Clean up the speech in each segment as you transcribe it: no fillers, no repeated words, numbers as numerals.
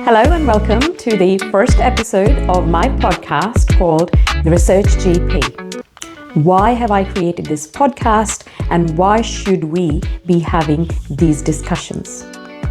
Hello and welcome to the first episode of my podcast called The Research GP. Why have I created this podcast and why should we be having these discussions?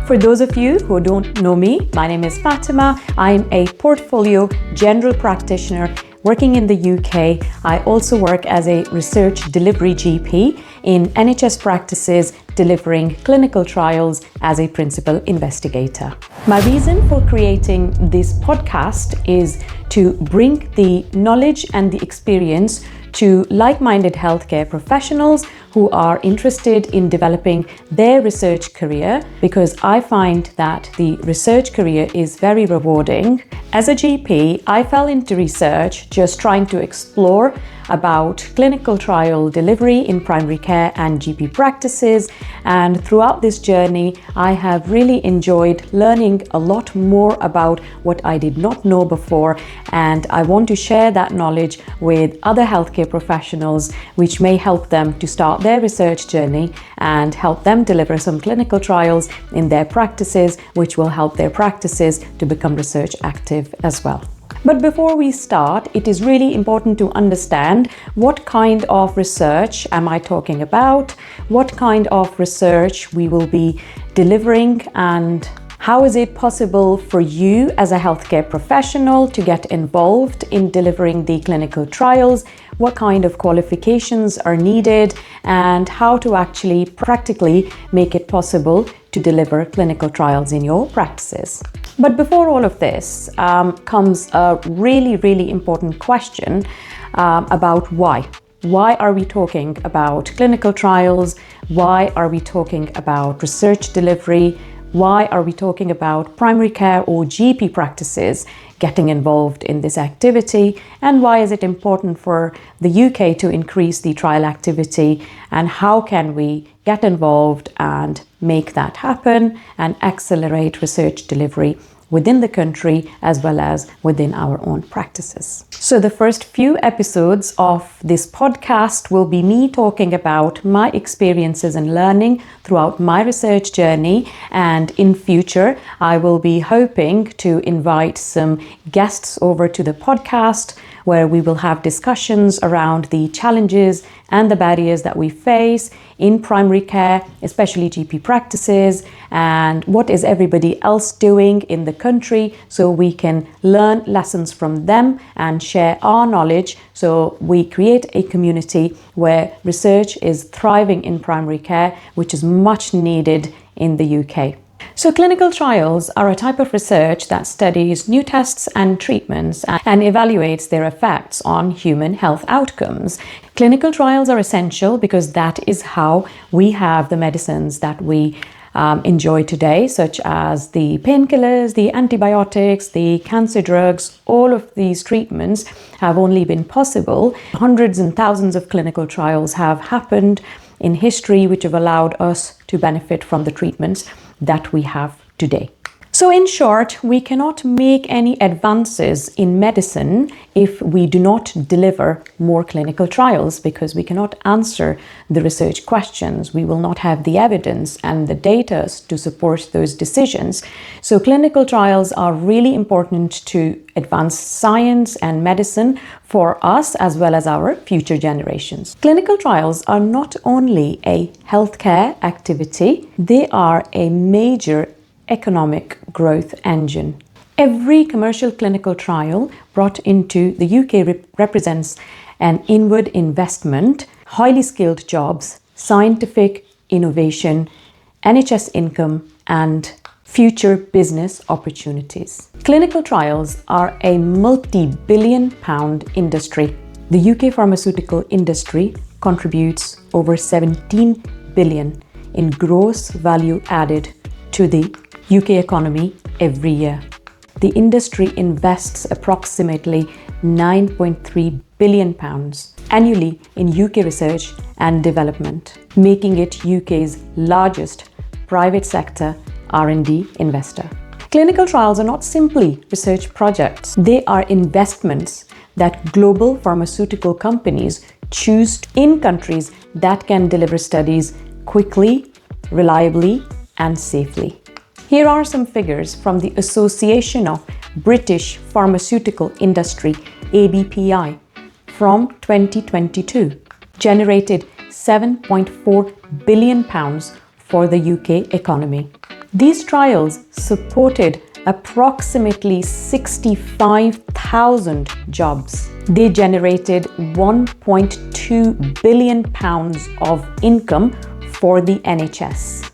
For those of you who don't know me, my name is Fatima. I'm a portfolio general practitioner working in the UK. I also work as a research delivery GP in NHS practices delivering clinical trials as a principal investigator. My reason for creating this podcast is to bring the knowledge and the experience to like-minded healthcare professionals who are interested in developing their research career, because I find that the research career is very rewarding. As a GP, I fell into research just trying to explore about clinical trial delivery in primary care and GP practices, and throughout this journey I have really enjoyed learning a lot more about what I did not know before, and I want to share that knowledge with other healthcare professionals, which may help them to start their research journey and help them deliver some clinical trials in their practices, which will help their practices to become research active as well. But before we start, it is really important to understand what kind of research am I talking about, what kind of research we will be delivering, and how is it possible for you as a healthcare professional to get involved in delivering the clinical trials, what kind of qualifications are needed, and how to actually practically make it possible to deliver clinical trials in your practices. But before all of this comes a really important question about why. Why are we talking about clinical trials? Why are we talking about research delivery? Why are we talking about primary care or GP practices getting involved in this activity? And why is it important for the UK to increase the trial activity? And how can we get involved and make that happen and accelerate research delivery within the country as well as within our own practices? So the first few episodes of this podcast will be me talking about my experiences and learning throughout my research journey, and in future I will be hoping to invite some guests over to the podcast where we will have discussions around the challenges and the barriers that we face in primary care, especially GP practices, and what is everybody else doing in the country, so we can learn lessons from them and share our knowledge, so we create a community where research is thriving in primary care, which is much needed in the UK. So clinical trials are a type of research that studies new tests and treatments and evaluates their effects on human health outcomes. Clinical trials are essential because that is how we have the medicines that we enjoy today, such as the painkillers, the antibiotics, the cancer drugs. All of these treatments have only been possible. Hundreds and thousands of clinical trials have happened in history, which have allowed us to benefit from the treatments that we have today. So in short, we cannot make any advances in medicine if we do not deliver more clinical trials, because we cannot answer the research questions. We will not have the evidence and the data to support those decisions. So clinical trials are really important to advance science and medicine for us as well as our future generations. Clinical trials are not only a healthcare activity, they are a major economic growth engine. Every commercial clinical trial brought into the UK represents an inward investment, highly skilled jobs, scientific innovation, NHS income, and future business opportunities. Clinical trials are a multi-billion pound industry. The UK pharmaceutical industry contributes over 17 billion in gross value added to the UK economy every year. The industry invests approximately £9.3 billion annually in UK research and development, making it UK's largest private sector R&D investor. Clinical trials are not simply research projects. They are investments that global pharmaceutical companies choose in countries that can deliver studies quickly, reliably, and safely. Here are some figures from the Association of British Pharmaceutical Industry, ABPI, from 2022, generated £7.4 billion for the UK economy. These trials supported approximately 65,000 jobs. They generated £1.2 billion of income for the NHS.